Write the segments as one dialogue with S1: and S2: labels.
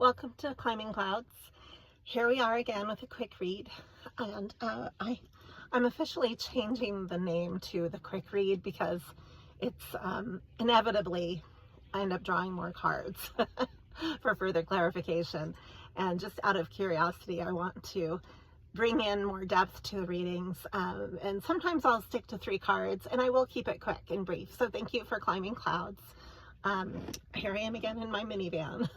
S1: Welcome to Climbing Clouds. Here we are again with a quick read, and I'm officially changing the name to the quick read because it's inevitably I end up drawing more cards for further clarification, and just out of curiosity I want to bring in more depth to the readings, and sometimes I'll stick to 3 cards, and I will keep it quick and brief. So thank you for Climbing Clouds. Here I am again in my minivan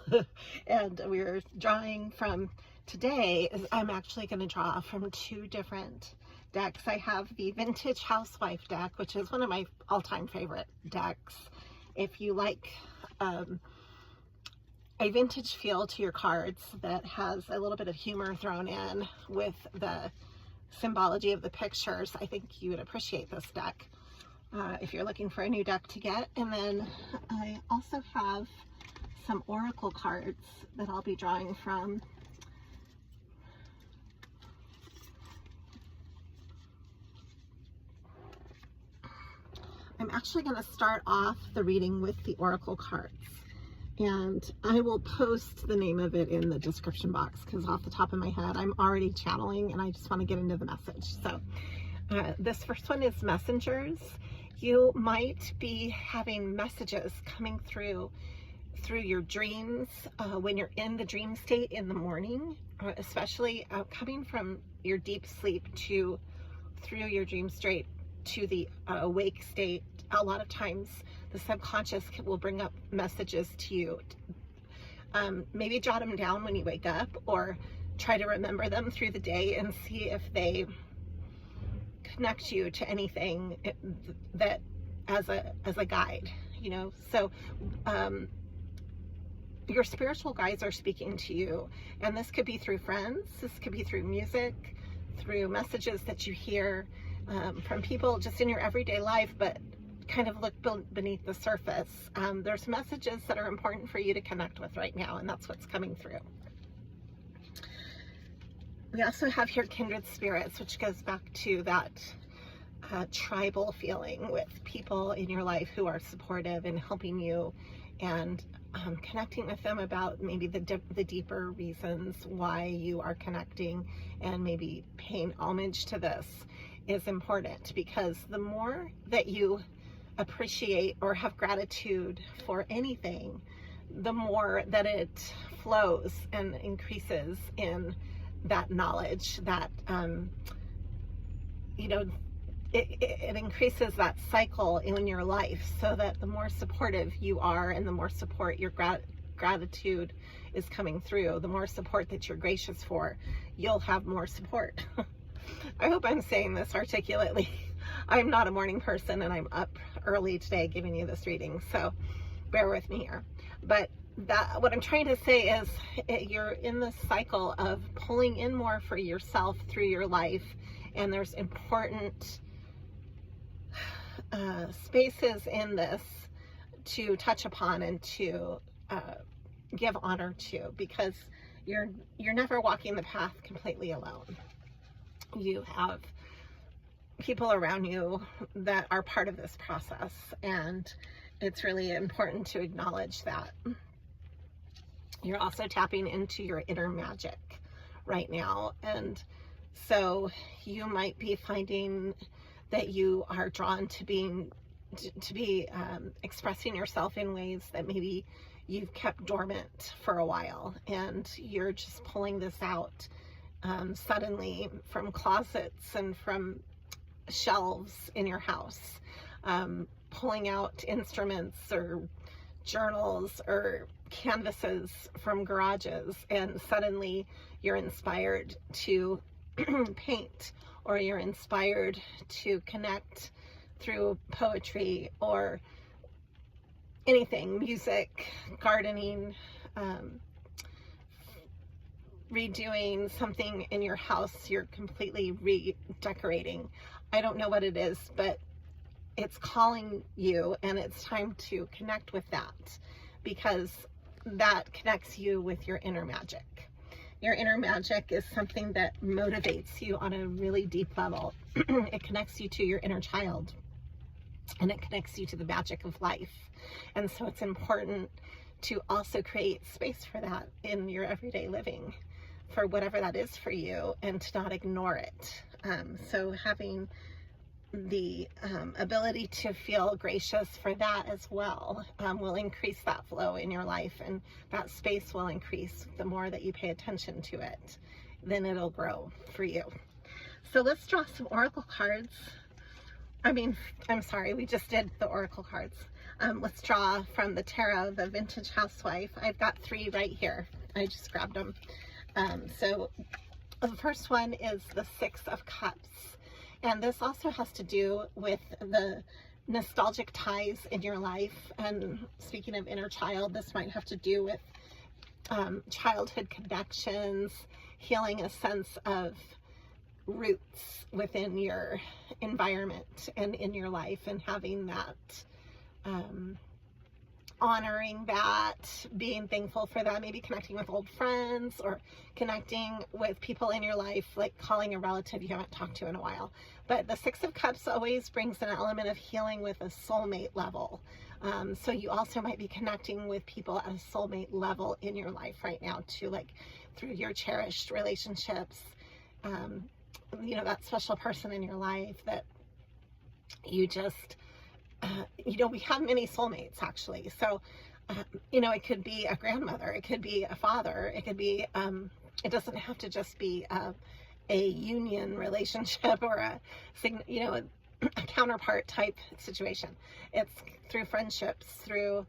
S1: and we're drawing from today. I'm actually going to draw from 2 different decks. I have the Vintage Housewife deck, which is one of my all-time favorite decks. If you like a vintage feel to your cards that has a little bit of humor thrown in with the symbology of the pictures, I think you would appreciate this deck. If you're looking for a new deck to get. And then I also have some oracle cards that I'll be drawing from. I'm actually going to start off the reading with the oracle cards, and I will post the name of it in the description box because off the top of my head I'm already channeling and I just want to get into the message. So this first one is messengers. You might be having messages coming through your dreams when you're in the dream state in the morning, especially coming from your deep sleep through your dream state to the awake state. A lot of times the subconscious will bring up messages to you. Maybe jot them down when you wake up, or try to remember them through the day and see if they connect you to anything that as a guide, you know. So your spiritual guides are speaking to you, and this could be through friends, this could be through music, through messages that you hear from people just in your everyday life, but kind of look beneath the surface. There's messages that are important for you to connect with right now, and that's what's coming through. We also have here kindred spirits, which goes back to that tribal feeling with people in your life who are supportive and helping you, and connecting with them about maybe the deeper reasons why you are connecting, and maybe paying homage to this is important, because the more that you appreciate or have gratitude for anything, the more that it flows and increases in that knowledge, that you know, it increases that cycle in your life, so that the more supportive you are and the more support your gratitude is coming through, the more support that you're gracious for, you'll have more support. I hope I'm saying this articulately. I'm not a morning person, and I'm up early today giving you this reading, so bear with me here. But what I'm trying to say is you're in this cycle of pulling in more for yourself through your life, and there's important spaces in this to touch upon and to give honor to, because you're never walking the path completely alone. You have people around you that are part of this process, and it's really important to acknowledge that. You're also tapping into your inner magic right now, and so you might be finding that you are drawn to be expressing yourself in ways that maybe you've kept dormant for a while, and you're just pulling this out suddenly from closets and from shelves in your house, pulling out instruments or journals or canvases from garages, and suddenly you're inspired to paint, or you're inspired to connect through poetry or anything, music, gardening, redoing something in your house, you're completely redecorating. I don't know what it is, but it's calling you, and it's time to connect with that, because that connects you with your inner magic. Your inner magic is something that motivates you on a really deep level. It connects you to your inner child, and it connects you to the magic of life. And so it's important to also create space for that in your everyday living, for whatever that is for you, and to not ignore it. So having the ability to feel gracious for that as well will increase that flow in your life, and that space will increase the more that you pay attention to it. Then it'll grow for you. So let's draw some oracle cards. I'm sorry, we just did the oracle cards. Let's draw from the tarot, the Vintage Housewife. I've got 3 right here. I just grabbed them. So the first one is the 6 of Cups. And this also has to do with the nostalgic ties in your life. And speaking of inner child, this might have to do with childhood connections, healing a sense of roots within your environment and in your life, and having that, honoring that, being thankful for that, maybe connecting with old friends or connecting with people in your life, like calling a relative you haven't talked to in a while. But the 6 of Cups always brings an element of healing with a soulmate level. So you also might be connecting with people at a soulmate level in your life right now too, like through your cherished relationships, you know, that special person in your life that you just, you know, we have many soulmates actually. So, you know, it could be a grandmother, it could be a father, it could be, it doesn't have to just be a union relationship or a, you know, a counterpart type situation. It's through friendships, through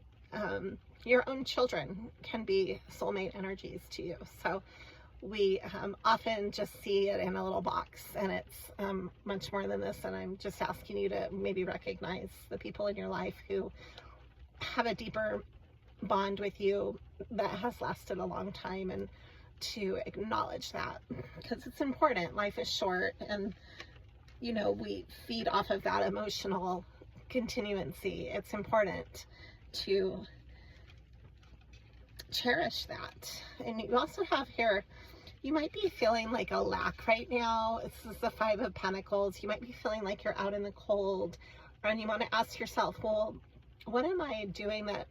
S1: your own children can be soulmate energies to you. So we often just see it in a little box, and it's much more than this. And I'm just asking you to maybe recognize the people in your life who have a deeper bond with you that has lasted a long time, and to acknowledge that, because it's important. Life is short, and you know, we feed off of that emotional continuancy. It's important to cherish that. And you also have here, you might be feeling like a lack right now. This is the 5 of Pentacles. You might be feeling like you're out in the cold, and you want to ask yourself, well, what am I doing that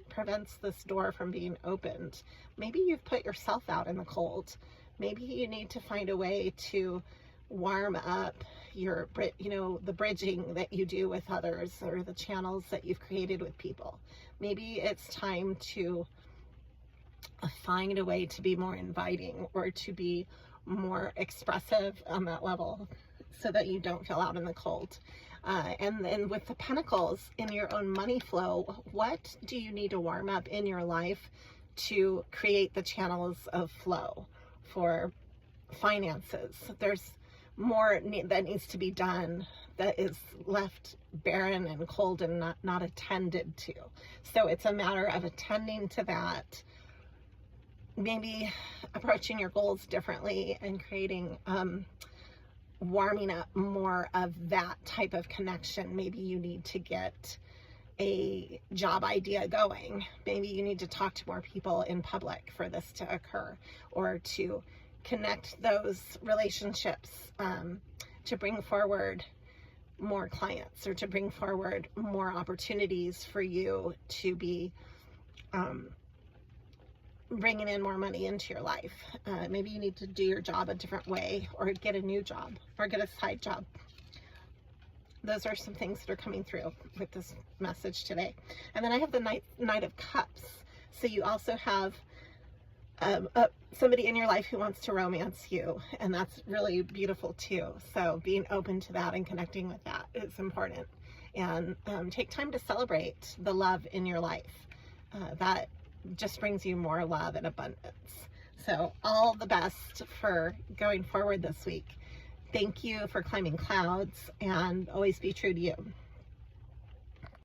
S1: prevents this door from being opened? Maybe you've put yourself out in the cold. Maybe you need to find a way to warm up your, you know, the bridging that you do with others, or the channels that you've created with people. Maybe it's time to find a way to be more inviting, or to be more expressive on that level, so that you don't feel out in the cold. And then with the Pentacles, in your own money flow, what do you need to warm up in your life to create the channels of flow for finances? There's more that needs to be done that is left barren and cold and not attended to. So it's a matter of attending to that, maybe approaching your goals differently, and creating, warming up more of that type of connection. Maybe you need to get a job idea going. Maybe you need to talk to more people in public for this to occur, or to connect those relationships, to bring forward more clients, or to bring forward more opportunities for you to be bringing in more money into your life. Maybe you need to do your job a different way, or get a new job, or get a side job. Those are some things that are coming through with this message today. And then I have the Knight of Cups. So you also have somebody in your life who wants to romance you, and that's really beautiful too. So being open to that and connecting with that is important. And take time to celebrate the love in your life. That just brings you more love and abundance. So all the best for going forward this week. Thank you for climbing clouds, and always be true to you.